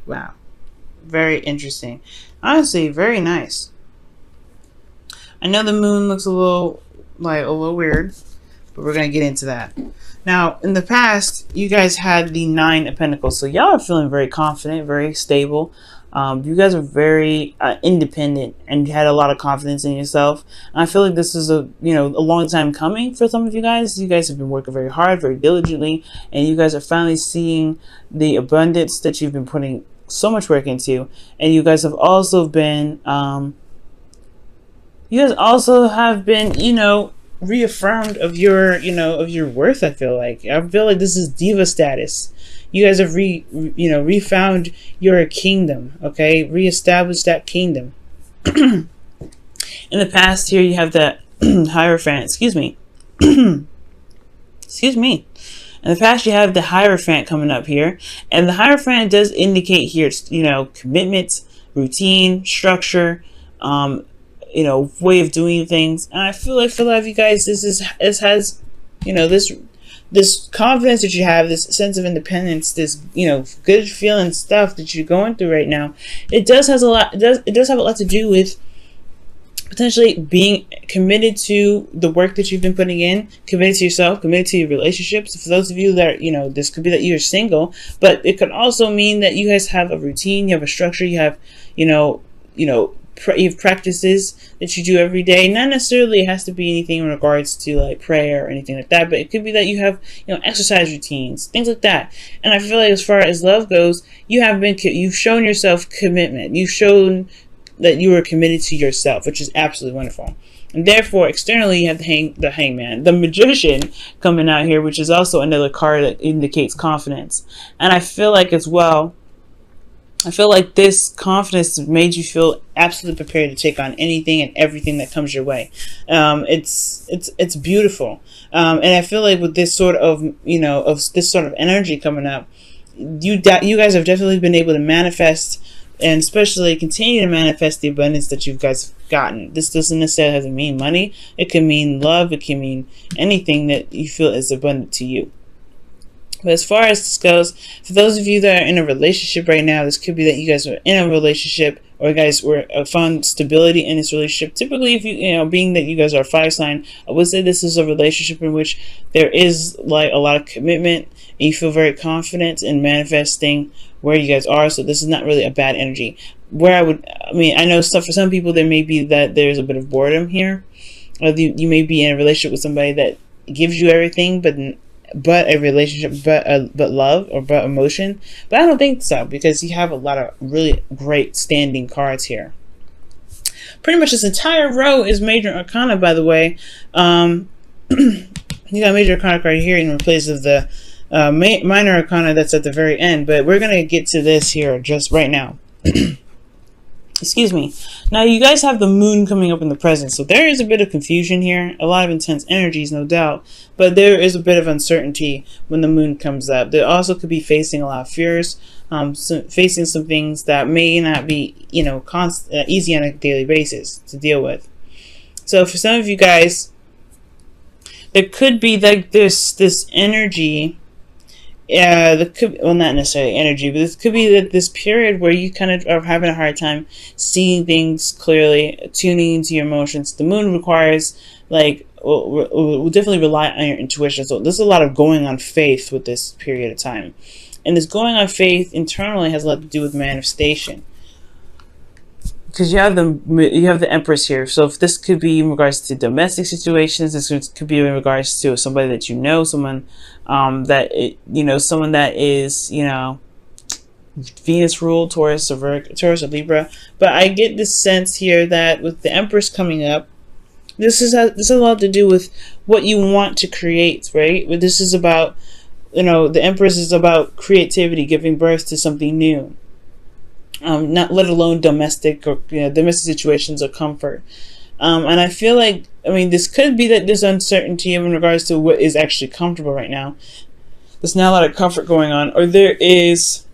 wow, very interesting. Honestly, very nice. I know the moon looks a little weird, but we're gonna get into that. Now, in the past, you guys had the Nine of Pentacles, so y'all are feeling very confident, very stable. You guys are very independent, and you had a lot of confidence in yourself. And I feel like this is a a long time coming for some of you guys. You guys have been working very hard, very diligently, and you guys are finally seeing the abundance that you've been putting so much work into. And you guys have also been reaffirmed of your of your worth. I feel like this is diva status. You guys have refound your kingdom. Okay, reestablished that kingdom. In the past here you have the Hierophant. Excuse me. Excuse me. In the past you have the Hierophant coming up here, and the Hierophant does indicate here commitment, routine, structure, way of doing things. And I feel like for a lot of you guys, this has this confidence that you have, this sense of independence, this good feeling stuff that you're going through right now. It does have a lot to do with potentially being committed to the work that you've been putting in, committed to yourself, committed to your relationships. For those of you that this could be that you're single, but it could also mean that you guys have a routine, you have a structure, you have you have practices that you do every day. Not necessarily it has to be anything in regards to like prayer or anything like that, but it could be that you have exercise routines, things like that. And I feel like as far as love goes, you've shown yourself commitment. You've shown that you are committed to yourself, which is absolutely wonderful. And therefore, externally, you have the Hangman, the Magician coming out here, which is also another card that indicates confidence. And I feel like as well, this confidence made you feel absolutely prepared to take on anything and everything that comes your way. It's beautiful, and I feel like with this sort of this sort of energy coming up, you guys have definitely been able to manifest, and especially continue to manifest the abundance that you guys have gotten. This doesn't necessarily have to mean money. It can mean love. It can mean anything that you feel is abundant to you. But as far as this goes, for those of you that are in a relationship right now, this could be that you guys are in a relationship, or you guys found stability in this relationship. Typically, if being that you guys are a fire sign, I would say this is a relationship in which there is like a lot of commitment, and you feel very confident in manifesting where you guys are. So this is not really a bad energy. I know for some people there may be that there's a bit of boredom here, or you may be in a relationship with somebody that gives you everything, but a relationship, but love, or but emotion. But I don't think so, because you have a lot of really great standing cards here. Pretty much this entire row is major arcana, by the way. You got major arcana card here in place of the minor arcana that's at the very end. But we're gonna get to this here just right now. Excuse me. Now you guys have the moon coming up in the present, so there is a bit of confusion here, a lot of intense energies, no doubt, but there is a bit of uncertainty when the moon comes up. There also could be facing a lot of fears, facing some things that may not be easy on a daily basis to deal with. So for some of you guys, there could be like this energy. Yeah, not necessarily energy, but this could be that this period where you kind of are having a hard time seeing things clearly, tuning into your emotions. The moon requires will definitely rely on your intuition. So there's a lot of going on faith with this period of time, and this going on faith internally has a lot to do with manifestation. Because you have the Empress here, so if this could be in regards to domestic situations, this could be in regards to somebody that someone that is Venus ruled, Taurus or Libra. But I get this sense here that with the Empress coming up, this has a lot to do with what you want to create, right? This is about the Empress is about creativity, giving birth to something new. Not let alone domestic situations or comfort. And I feel like, this could be that there's uncertainty in regards to what is actually comfortable right now. There's not a lot of comfort going on, or there's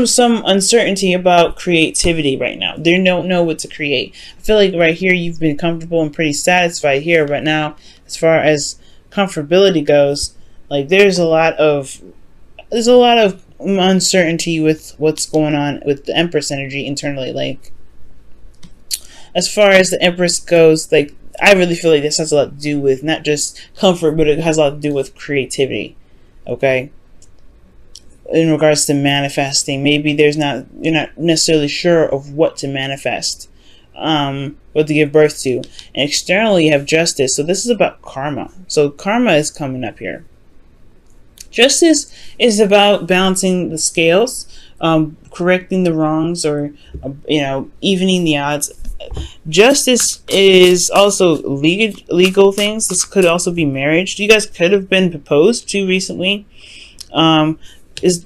some uncertainty about creativity right now. They don't know what to create. I feel like right here you've been comfortable and pretty satisfied here, but now as far as comfortability goes, like there's a lot of uncertainty with what's going on with the Empress energy internally. Like, as far as the Empress goes, like, I really feel like this has a lot to do with not just comfort, but it has a lot to do with creativity. Okay, in regards to manifesting, maybe you're not necessarily sure of what to manifest, what to give birth to. And externally, you have Justice. So this is about karma. So karma is coming up here. Justice is about balancing the scales, correcting the wrongs, or evening the odds. Justice is also legal things. This could also be marriage. You guys could have been proposed to recently.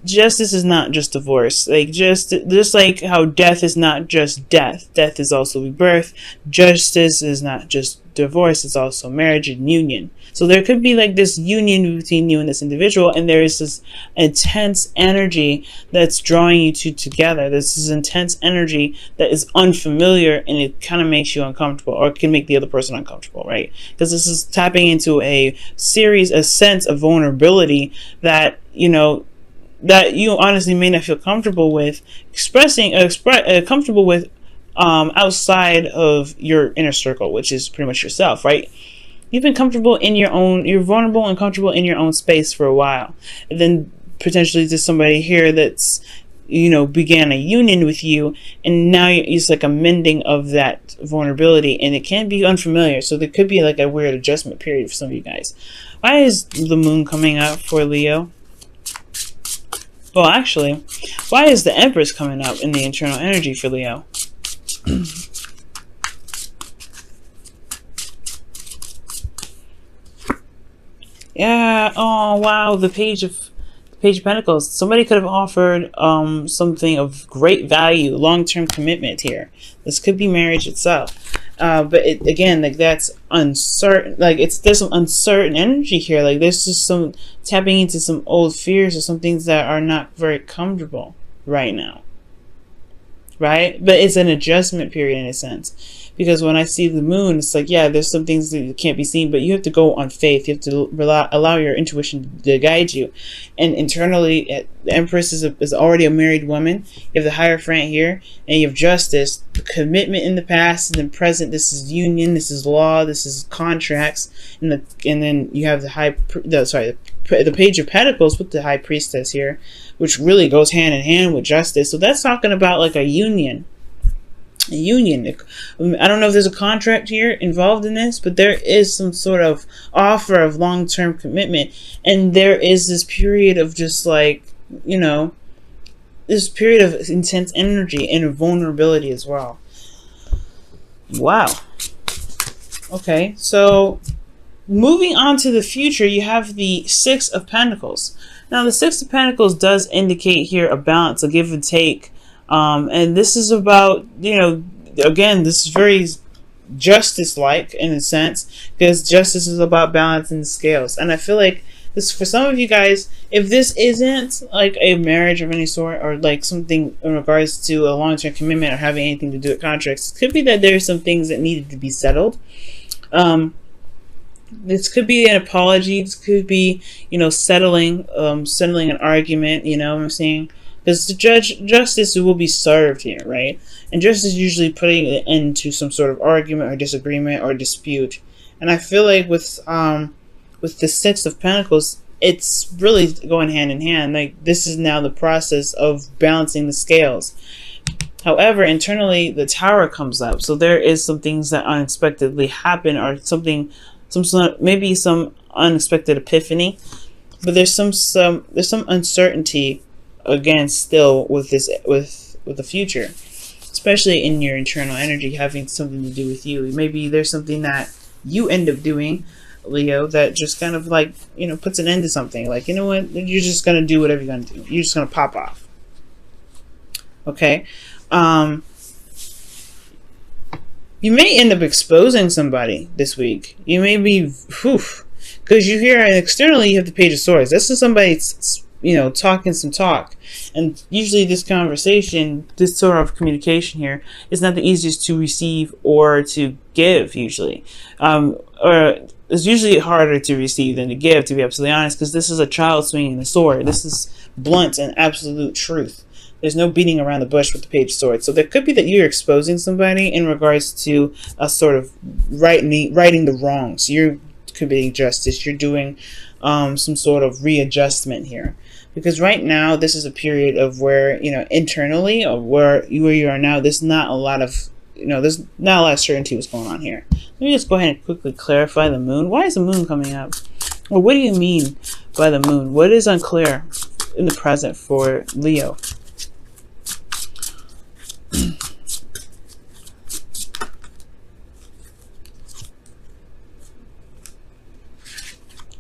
Justice is not just divorce. Like, just like how death is not just death. Death is also rebirth. Justice is not just divorce. It's also marriage and union. So there could be like this union between you and this individual, and there is this intense energy that's drawing you two together. This is intense energy that is unfamiliar, and it kind of makes you uncomfortable, or can make the other person uncomfortable, right? Because this is tapping into a sense of vulnerability that that you honestly may not feel comfortable with comfortable with outside of your inner circle, which is pretty much yourself, right? You've been comfortable in you're vulnerable and comfortable in your own space for a while. And then potentially there's somebody here that's, began a union with you, and now it's like a mending of that vulnerability, and it can be unfamiliar. So there could be like a weird adjustment period for some of you guys. Why is the moon coming up for Leo? Well, actually, why is the Empress coming up in the internal energy for Leo? Yeah. Oh, wow. The Page of Pentacles. Somebody could have offered something of great value, long-term commitment here. This could be marriage itself. But again, like, that's uncertain. Like, there's some uncertain energy here. Like, there's just some tapping into some old fears or some things that are not very comfortable right now. Right? But it's an adjustment period in a sense. Because when I see the moon, it's like, yeah, there's some things that can't be seen, but you have to go on faith. You have to allow your intuition to guide you. And internally, the Empress is already a married woman. You have the Hierophant here, and you have Justice, commitment in the past, and then present. This is union, this is law, this is contracts, and then you have the Page of Pentacles with the High Priestess here, which really goes hand in hand with Justice. So that's talking about like a union. I don't know if there's a contract here involved in this, but there is some sort of offer of long-term commitment, and there is this period of just like, this period of intense energy and vulnerability as well. Wow. Okay, so moving on to the future, you have the Six of Pentacles. Now, the Six of Pentacles does indicate here a balance, a give and take. And this is about, again, this is very justice-like in a sense, because justice is about balancing the scales. And I feel like this, for some of you guys, if this isn't like a marriage of any sort, or like something in regards to a long-term commitment or having anything to do with contracts, it could be that there's some things that needed to be settled. This could be an apology. This could be, settling an argument, what I'm saying? Because the justice will be served here, right? And justice is usually putting an end to some sort of argument or disagreement or dispute. And I feel like with the Six of Pentacles, it's really going hand in hand. Like, this is now the process of balancing the scales. However, internally, the Tower comes up. So there is some things that unexpectedly happen, or maybe some unexpected epiphany. But there's some uncertainty, again, still with the future, especially in your internal energy having something to do with you. Maybe there's something that you end up doing, Leo, that just kind of like, puts an end to something. Like, you know what, you're just gonna do whatever you're gonna do. You're just gonna pop off. Okay. You may end up exposing somebody this week. You may be, because you hear externally you have the Page of Swords. This is somebody, talking some talk. And usually this conversation, this sort of communication here, is not the easiest to receive or to give, usually. Or it's usually harder to receive than to give, to be absolutely honest, because this is a child swinging the sword. This is blunt and absolute truth. There's no beating around the bush with the Page of Swords. So there could be that you're exposing somebody in regards to a sort of righting the wrongs. You're committing justice. You're doing some sort of readjustment here. Because right now, this is a period of where, internally, or where you are now, there's not a lot of, there's not a lot of certainty what's going on here. Let me just go ahead and quickly clarify the moon. Why is the moon coming up? Well, what do you mean by the moon? What is unclear in the present for Leo?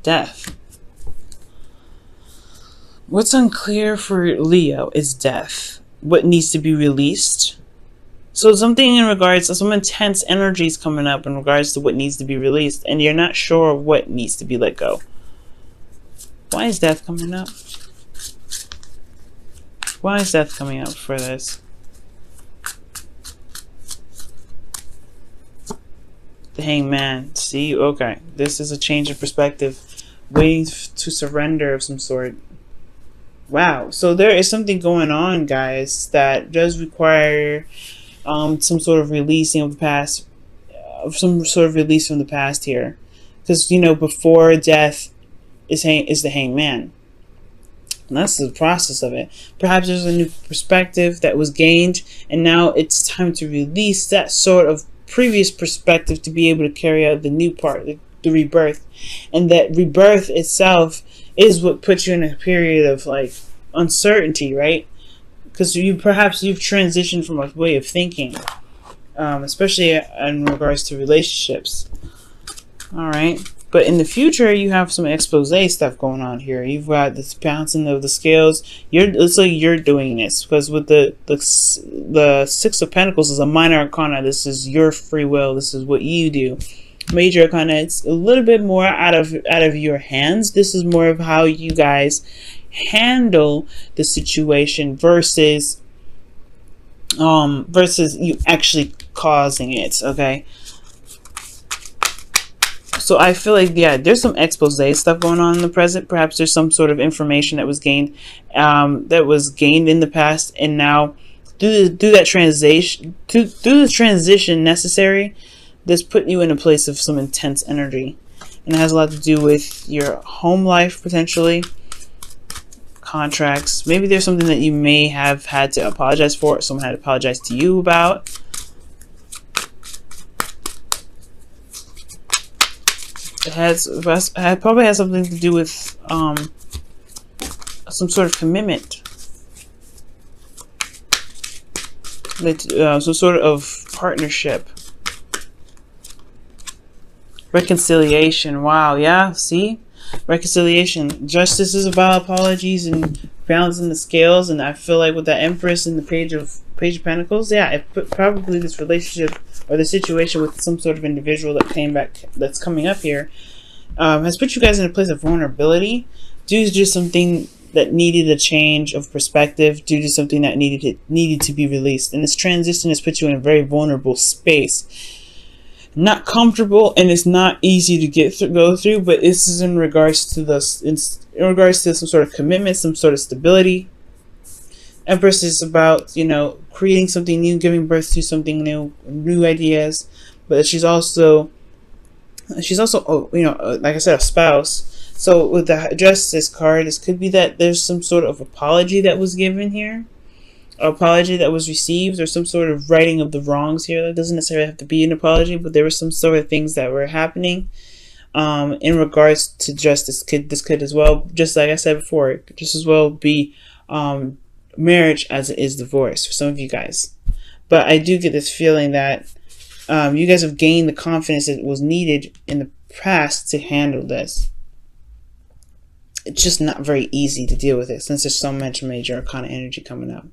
Death. What's unclear for Leo is death. What needs to be released. So something in regards to some intense energies coming up in regards to what needs to be released, and you're not sure what needs to be let go. Why is death coming up? Why is death coming up for this? The Hangman. See, okay. This is a change of perspective. Waiting to surrender of some sort. Wow. So there is something going on, guys, that does require some sort of releasing of the past. Some sort of release from the past here. Because, before death is the Hangman. And that's the process of it. Perhaps there's a new perspective that was gained, and now it's time to release that sort of previous perspective to be able to carry out the new part, the rebirth. And that rebirth itself is what puts you in a period of like uncertainty, right? Because you've transitioned from a way of thinking, especially in regards to relationships. All right. But in the future, you have some expose stuff going on here. You've got this bouncing of the scales. It's like you're doing this, because with the Six of Pentacles is a minor arcana. This is your free will. This is what you do. Major arcana, it's a little bit more out of your hands. This is more of how you guys handle the situation versus you actually causing it. Okay. So I feel like, yeah, there's some expose stuff going on in the present. Perhaps there's some sort of information that was gained in the past, and now through the transition necessary, this put you in a place of some intense energy, and it has a lot to do with your home life, potentially contracts. Maybe there's something that you may have had to apologize for, or someone had to apologize to you about. It probably has something to do with some sort of commitment, some sort of partnership, reconciliation. Wow, yeah, see, reconciliation. Justice is about apologies and balancing the scales, and I feel like with that Empress and the Page of Pentacles, yeah, it put probably this relationship or the situation with some sort of individual that's coming up here, has put you guys in a place of vulnerability due to just something that needed a change of perspective, due to something that needed to be released. And this transition has put you in a very vulnerable space. Not comfortable, and it's not easy to go through, but this is in regards to some sort of commitment, some sort of stability. Empress is about, creating something new, giving birth to something new ideas. But she's also, like I said, a spouse. So with the Justice card, this could be that there's some sort of apology that was given here, apology that was received, or some sort of righting of the wrongs here. That doesn't necessarily have to be an apology, but there were some sort of things that were happening in regards to justice. This could as well, just like I said before, just as well be marriage as it is divorce for some of you guys. But I do get this feeling that you guys have gained the confidence that was needed in the past to handle this. It's just not very easy to deal with it since there's so much major arcana energy coming up.